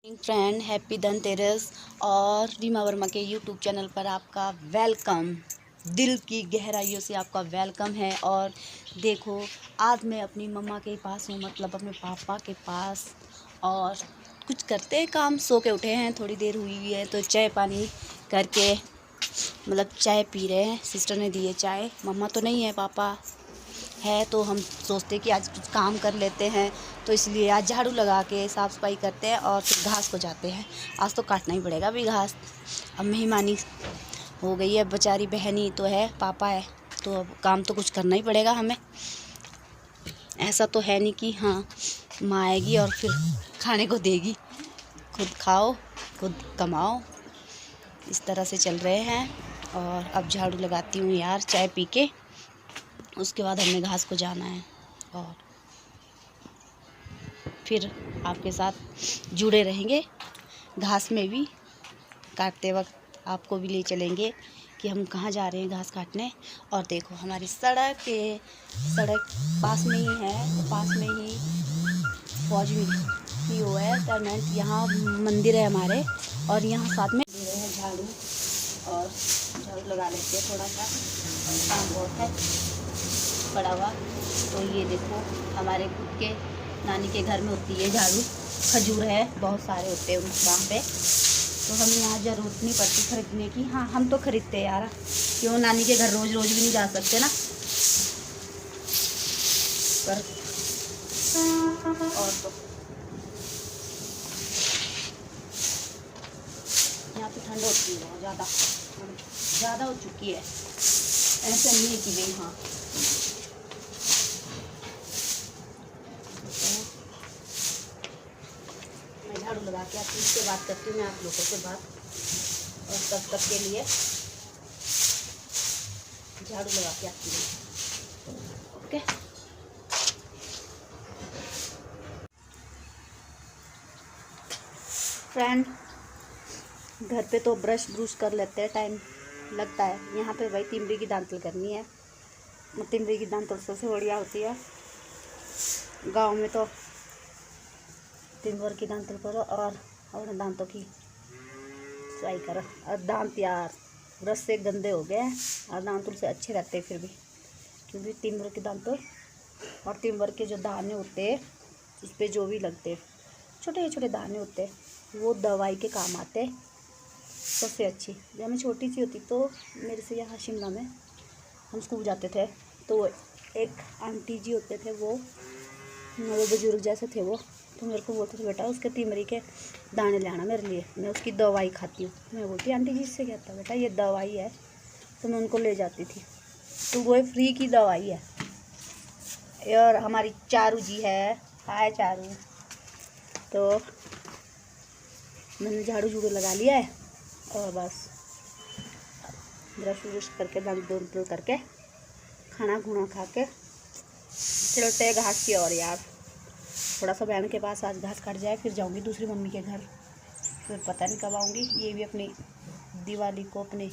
Friend, happy Dhanteras और रीमा वर्मा के YouTube channel पर आपका वेलकम। दिल की गहराइयों से आपका वेलकम है। और देखो, आज मैं अपनी मम्मा के पास हूँ, मतलब अपने पापा के पास। और कुछ करते हैं काम, सो के उठे हैं, थोड़ी देर हुई है तो चाय पानी करके मतलब चाय पी रहे हैं। सिस्टर ने दी है चाय, मम्मा तो नहीं है, पापा है। तो हम सोचते कि आज कुछ काम कर लेते हैं, तो इसलिए आज झाड़ू लगा के साफ़ सफाई करते हैं और फिर घास को जाते हैं। आज तो काटना ही पड़ेगा अभी घास। अब मेहमानी हो गई है, बेचारी बहनी तो है, पापा है, तो अब काम तो कुछ करना ही पड़ेगा हमें। ऐसा तो है नहीं कि हाँ माँ आएगी और फिर खाने को देगी। खुद खाओ, खुद कमाओ, इस तरह से चल रहे हैं। और अब झाड़ू लगाती हूँ यार चाय पी के, उसके बाद हमें घास को जाना है। और फिर आपके साथ जुड़े रहेंगे, घास में भी काटते वक्त आपको भी ले चलेंगे कि हम कहाँ जा रहे हैं घास काटने। और देखो, हमारी सड़क पास में ही है, पास में ही फौज की वो है टर्मेंट। यहाँ मंदिर है हमारे, और यहाँ साथ में दे रहे हैं झाड़ू। और झाड़ू लगा लेते हैं, थोड़ा सा काम बहुत है पड़ा हुआ। तो ये देखो, हमारे खुद के नानी के घर में होती है झाड़ू, खजूर है, बहुत सारे होते हैं उस काम पे, तो हमें यहाँ ज़रूरत नहीं पड़ती खरीदने की। हाँ, हम तो खरीदते हैं यार, क्यों नानी के घर रोज़ रोज़ भी नहीं जा सकते ना। पर और तो यहाँ तो ठंड होती है, बहुत ज़्यादा हो चुकी है। ऐसा नहीं है कि भाई हाँ, मैं झाड़ू लगा के आती हूँ, उससे बात करती हूँ मैं आप लोगों से बात। और तब तक के लिए झाड़ू लगा के आती हूँ। ओके फ्रेंड, घर पे तो ब्रश कर लेते हैं, टाइम लगता है। यहाँ पे भाई तिमरी की दांतल करनी है। तिमरी की दांतल सबसे बढ़िया होती है। गांव में तो तिमर की दांतल करो और अपने दांतों की सफाई करो। और दांत यार ब्रश से गंदे हो गए हैं, और दांतों से अच्छे रहते हैं फिर भी, क्योंकि तिमर की दांतों और तिमर के जो दाने होते हैं, उस पर जो भी लगते हैं छोटे छोटे दाने होते हैं, वो दवाई के काम आते हैं सबसे अच्छी। जब मैं छोटी सी होती तो मेरे से यहाँ शिमला में हम स्कूल जाते थे, तो एक आंटी जी होते थे, वो बुजुर्ग जैसे थे वो, तो मेरे को बोलते थे बेटा उसके तिमरी के दाने ले आना मेरे लिए, मैं उसकी दवाई खाती हूँ। मैं बोलती आंटी जी इससे क्या था बेटा, ये दवाई है। तो मैं उनको ले जाती थी, तो वो फ्री की दवाई है। और हमारी चारू जी है, हाय चारू। तो मैंने झाड़ू झूड़ू लगा लिया है, और बस ब्रश व्रश करके दांत करके खाना खुना खा के चलते हैं घास की ओर यार। थोड़ा सा बहन के पास आज घास काट जाए, फिर जाऊंगी दूसरी मम्मी के घर, फिर पता नहीं कब आऊँगी। ये भी अपनी दिवाली को अपने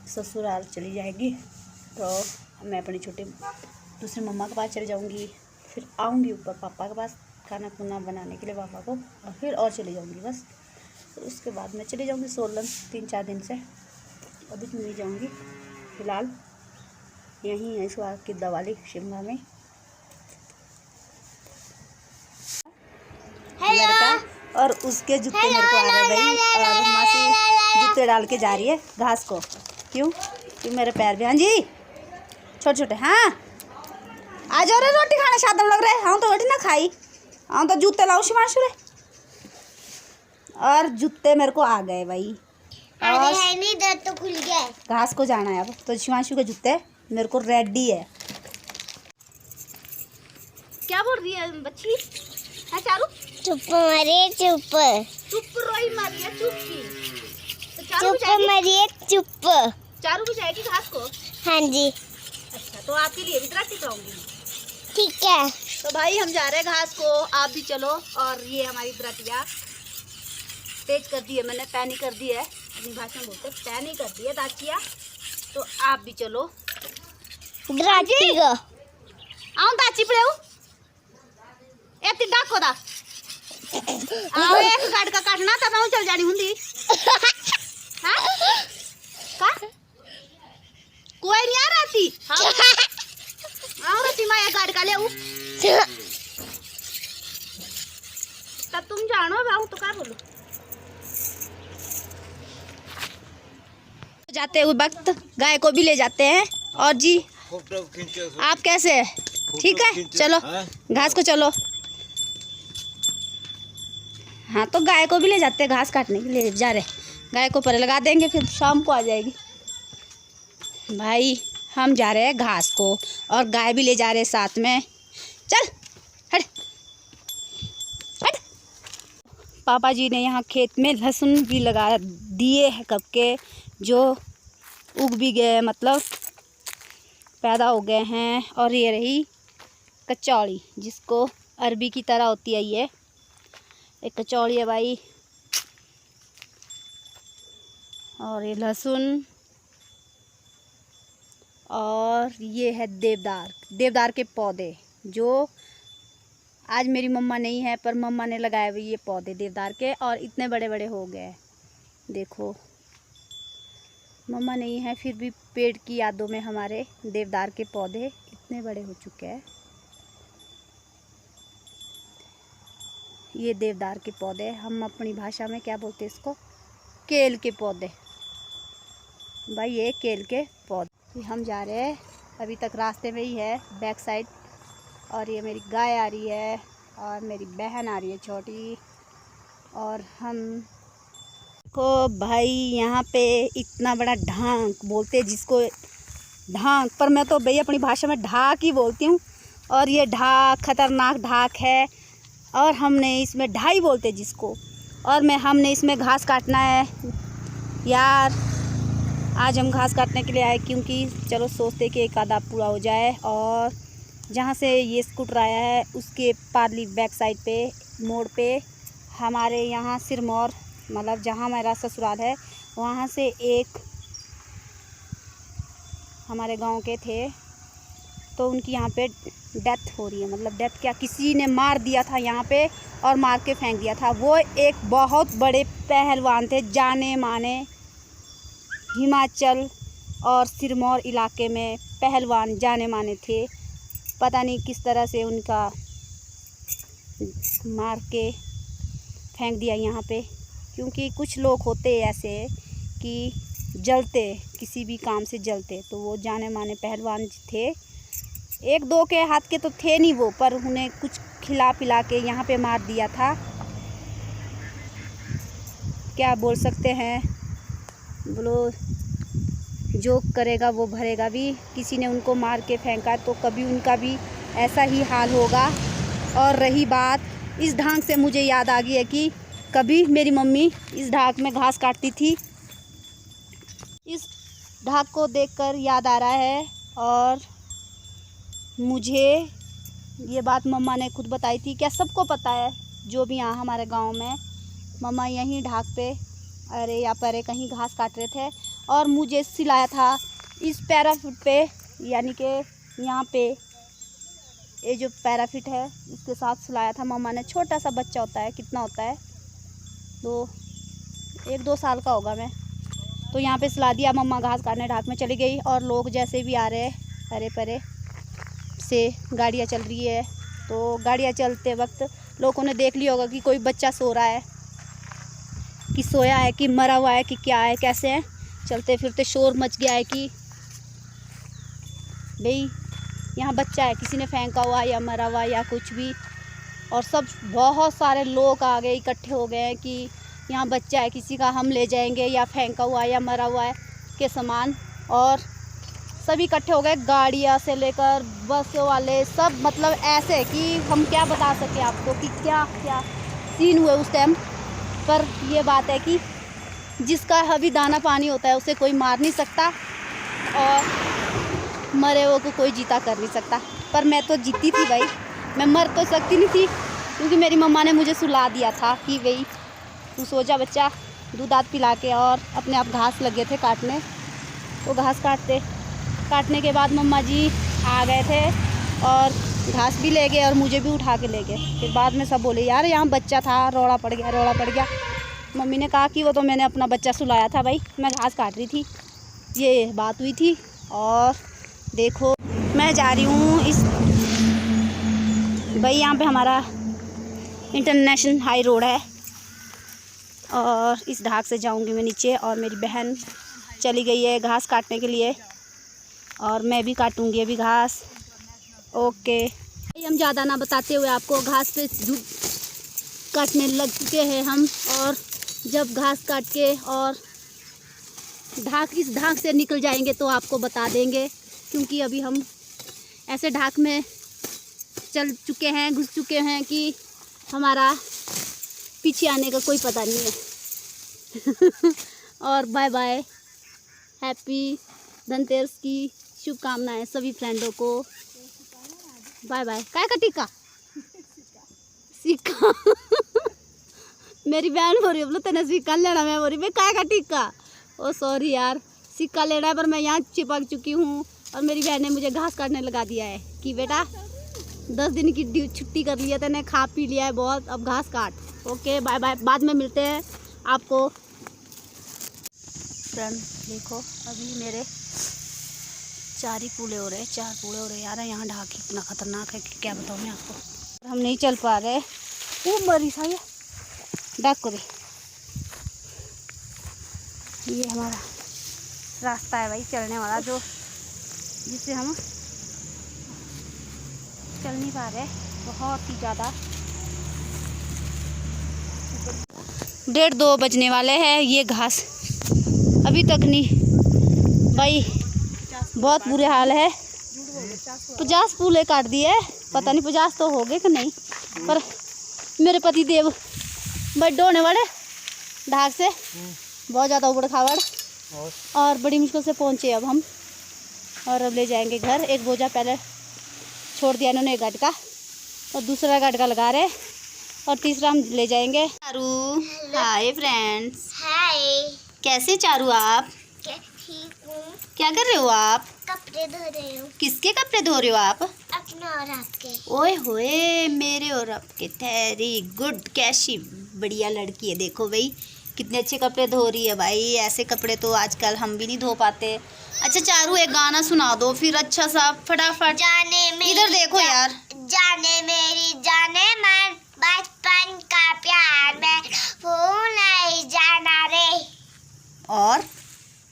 ससुराल चली जाएगी, तो मैं अपनी छोटी दूसरी मम्मा के पास चली जाऊँगी। फिर आऊँगी ऊपर पापा के पास खाना खुना बनाने के लिए पापा को, और फिर और चली जाऊँगी बस। तो उसके बाद मैं चली जाऊँगी सोलन 3-4 दिन से। अभी तो नहीं जाऊँगी, फ़िलहाल यहीं है इस बार की दिवाली शिमला में। लड़का और उसके जूते मेरे को आ रहे भाई, और मासी जूते डाल के जा रही है घास को। क्यों मेरे पैर भी, हाँ जी छोटे छोटे, हाँ आ जाओ रे रोटी खाना, शादम लग रहा है। हाँ तो रोटी ना खाई, हाँ तो जूते लाओ शिमांशु रे। और जूते मेरे को आ गए भाई, और है नहीं, दर तो खुल गया है। घास को जाना है अब, तो शिमांशु के जूते मेरे को रेडी है। क्या बोल रही है बच्ची, है चारू? चुप मरिए, चुप रोई मारिया, चुप की तो चुप मरिए, चुप। चारू भी जाएगी घास को? हाँ जी। अच्छा, तो आपके लिए भी दराटी कराऊंगी। ठीक है, तो भाई हम जा रहे हैं घास को, आप भी चलो। और ये हमारी दराटिया तेज कर दी है मैंने, पैनी कर दी है, अपनी भाषा में बोलते पैनी कर दी है दाचिया। तो आप भी चलो दराटी आओ दाची पड़े ए तिड्डा को दा आओ एक गाड़ का काटना तब मैं चल जानी हुंदी। हाँ का कोई नहीं आ रहा थी। आओ रती मैं गाड़ का ले तब तुम जानो बाबू तो क्या बोलो। जाते हुए वक्त गाय को भी ले जाते हैं। और जी आप कैसे हैं? ठीक है चलो घास को चलो। हाँ तो गाय को भी ले जाते हैं, घास काटने के लिए जा रहे। गाय को परे लगा देंगे फिर शाम को आ जाएगी। भाई हम जा रहे हैं घास को और गाय भी ले जा रहे हैं साथ में। चल हट हट। पापा जी ने यहाँ खेत में लहसुन भी लगा दिए हैं कब के, जो उग भी गए, मतलब पैदा हो गए हैं। और ये रही कचौड़ी, जिसको अरबी की तरह होती है। ये एक कचौड़ी है भाई। और ये लहसुन, और ये है देवदार के पौधे, जो आज मेरी मम्मा नहीं है पर मम्मा ने लगाए हुए ये पौधे देवदार के, और इतने बड़े बड़े हो गए। देखो मम्मा नहीं है फिर भी पेड़ की यादों में हमारे देवदार के पौधे इतने बड़े हो चुके हैं। ये देवदार के पौधे, हम अपनी भाषा में क्या बोलते हैं इसको, केल के पौधे। भाई ये केल के पौधे। हम जा रहे हैं, अभी तक रास्ते में ही है बैक साइड। और ये मेरी गाय आ रही है और मेरी बहन आ रही है छोटी। और हम को भाई यहाँ पे इतना बड़ा ढांक बोलते हैं जिसको, ढांक, पर मैं तो भाई अपनी भाषा में ढाक ही बोलती हूँ। और ये ढाक खतरनाक ढाक है और हमने इसमें ढाई बोलते जिसको। और हमने इसमें घास काटना है यार। आज हम घास काटने के लिए आए क्योंकि चलो सोचते कि एक आधा पूरा हो जाए। और जहाँ से ये स्कूटर आया है उसके पारली बैक साइड पे मोड़ पे हमारे यहाँ सिरमौर, मतलब जहाँ मेरा ससुराल है, वहाँ से एक हमारे गांव के थे, तो उनकी यहाँ पे डेथ हो रही है। मतलब डेथ क्या, किसी ने मार दिया था यहाँ पे और मार के फेंक दिया था। वो एक बहुत बड़े पहलवान थे, जाने माने हिमाचल और सिरमौर इलाके में पहलवान जाने माने थे। पता नहीं किस तरह से उनका मार के फेंक दिया यहाँ पे। क्योंकि कुछ लोग होते ऐसे कि जलते, किसी भी काम से जलते, तो वो जाने माने पहलवान थे। एक दो के हाथ के तो थे नहीं वो, पर उन्हें कुछ खिला पिला के यहाँ पे मार दिया था। क्या बोल सकते हैं, बोलो जो करेगा वो भरेगा भी। किसी ने उनको मार के फेंका तो कभी उनका भी ऐसा ही हाल होगा। और रही बात इस ढांक से, मुझे याद आ गई है कि कभी मेरी मम्मी इस ढाक में घास काटती थी। इस ढाक को देखकर याद आ रहा है। और मुझे ये बात मम्मा ने खुद बताई थी, क्या सबको पता है जो भी यहाँ हमारे गांव में, मम्मा यहीं ढाक पे अरे या परे कहीं घास काट रहे थे और मुझे सिलाया था इस पैराफिट पे, यानी कि यहाँ पे ये जो पैराफिट है इसके साथ सिलाया था मम्मा ने। छोटा सा बच्चा होता है, कितना होता है, तो 1-2 साल का होगा मैं, तो यहाँ पे सिला दिया। मम्मा घास काटने ढाक में चली गई और लोग जैसे भी आ रहे हैं अरे परे से, गाड़ियाँ चल रही है, तो गाड़ियाँ चलते वक्त लोगों ने देख लिया होगा कि कोई बच्चा सो रहा है, कि सोया है, कि मरा हुआ है, कि क्या है, कैसे है। चलते फिरते शोर मच गया है कि भाई यहाँ बच्चा है, किसी ने फेंका हुआ या मरा हुआ या कुछ भी। और सब बहुत सारे लोग आ गए, इकट्ठे हो गए हैं कि यहाँ बच्चा है किसी का, हम ले जाएंगे, या फेंका हुआ या मरा हुआ है के सामान। और सभी इकट्ठे हो गए, गाड़ियाँ से लेकर बस वाले सब, मतलब ऐसे कि हम क्या बता सके आपको कि क्या क्या सीन हुए उस टाइम। पर ये बात है कि जिसका अभी दाना पानी होता है उसे कोई मार नहीं सकता और मरे हुए को कोई जीता कर नहीं सकता। पर मैं तो जीती थी भाई, मैं मर तो सकती नहीं थी क्योंकि मेरी मम्मा ने मुझे सुला दिया था कि भाई तू सो जा बच्चा, दूध दाद पिला के। और अपने आप घास लगे थे काटने, तो घास काटने के बाद मम्मा जी आ गए थे और घास भी ले गए और मुझे भी उठा के ले गए। फिर बाद में सब बोले यार यहाँ बच्चा था, रोड़ा पड़ गया, रोड़ा पड़ गया। मम्मी ने कहा कि वो तो मैंने अपना बच्चा सुलाया था भाई, मैं घास काट रही थी, ये बात हुई थी। और देखो मैं जा रही हूँ इस भाई, यहाँ पे हमारा इंटरनेशनल हाई रोड है और इस ढाक से जाऊँगी मैं नीचे। और मेरी बहन चली गई है घास काटने के लिए और मैं भी काटूँगी अभी घास। ओके, हम ज़्यादा ना बताते हुए आपको घास पे काटने लग चुके हैं हम। और जब घास काट के और इस ढाक से निकल जाएंगे तो आपको बता देंगे, क्योंकि अभी हम ऐसे ढाक में चल चुके हैं, घुस चुके हैं कि हमारा पीछे आने का कोई पता नहीं है। और बाय बाय, हैप्पी धनतेरस की शुभकामनाएं सभी फ्रेंडों को। Bye bye. काय का टीका सिक्का मेरी बहन बोल रही है बोलो तेने सिक्का लेना, मैं बोल रही भाई काय का टीका। ओ सॉरी यार, सिक्का लेना है पर मैं यहाँ चिपक चुकी हूँ और मेरी बहन ने मुझे घास काटने लगा दिया है कि बेटा 10 दिन की छुट्टी कर लिया तेने, खा पी लिया है बहुत, अब घास काट। ओके बाय बाय, बाद में मिलते हैं आपको। फ्रेंड देखो अभी मेरे 4 ही पूले हो रहे हैं, 4 पूले हो रहे हैं यार। यहाँ ढाक इतना खतरनाक है कि क्या बताऊँ मैं आपको। हम नहीं चल पा रहे, वो मरी सा ये डाक को ये हमारा रास्ता है भाई चलने वाला, जो जिससे हम चल नहीं पा रहे बहुत ही ज़्यादा। 1:30-2 बजने वाले हैं, ये घास अभी तक नहीं भाई, बहुत बुरे हाल है। 50 पूले काट दिए, पता नहीं 50 तो हो गए कि नहीं, पर मेरे पति देव बड्डे होने वाले ढाक से, बहुत ज़्यादा उबड़ खाबड़ और बड़ी मुश्किल से पहुँचे अब हम। और अब ले जाएंगे घर। एक बोझा पहले छोड़ दिया इन्होंने, एक गाट का, और दूसरा गाट का लगा रहे, और तीसरा हम ले जाएंगे। चारू हाय फ्रेंड्स, हाय, कैसे चारू आप? ठीक हूँ। क्या कर रहे हो आप? कपड़े धो रही हूँ। किसके कपड़े धो रहे हो आप? अपने और आपके। ओए होए, मेरे और आपके। वेरी गुड, कैसी बढ़िया लड़की है, देखो भाई कितने अच्छे कपड़े धो रही है भाई। ऐसे कपड़े तो आजकल हम भी नहीं धो पाते। अच्छा चारू एक गाना सुना दो फिर अच्छा सा फटाफट। जाने मेरी इधर देखो यार। जाने मेरी जाने मन, बचपन का प्यार मैं भूल नहीं जाना रे। और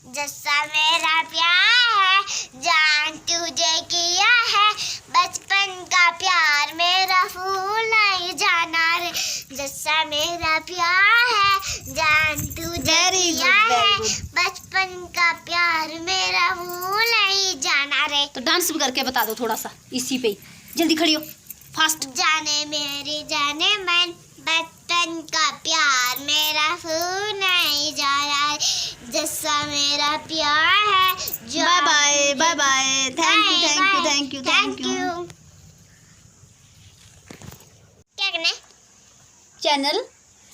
जैसा मेरा प्यार है जान तुझे किया है, बचपन का प्यार मेरा भूल नहीं जाना रे। जैसा मेरा प्यार है जान तुझे किया है, बचपन का प्यार मेरा भूल नहीं जाना रे। तो डांस भी करके बता दो थोड़ा सा इसी पे ही, जल्दी खड़ी हो फास्ट। जाने मेरी जाने मन, बचपन का प्यार मेरा भूल नहीं जाना, जैसा मेरा प्यार है। Bye bye bye bye, thank you thank you thank you thank you. क्या करना है? चैनल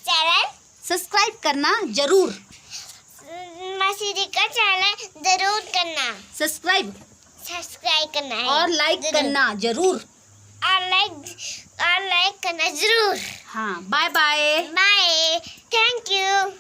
चैनल सब्सक्राइब करना जरूर, मसीदी का चैनल जरूर करना, सब्सक्राइब करना है और लाइक जरूर। करना जरूर, और लाइक करना जरूर। हाँ bye bye. Bye, thank you.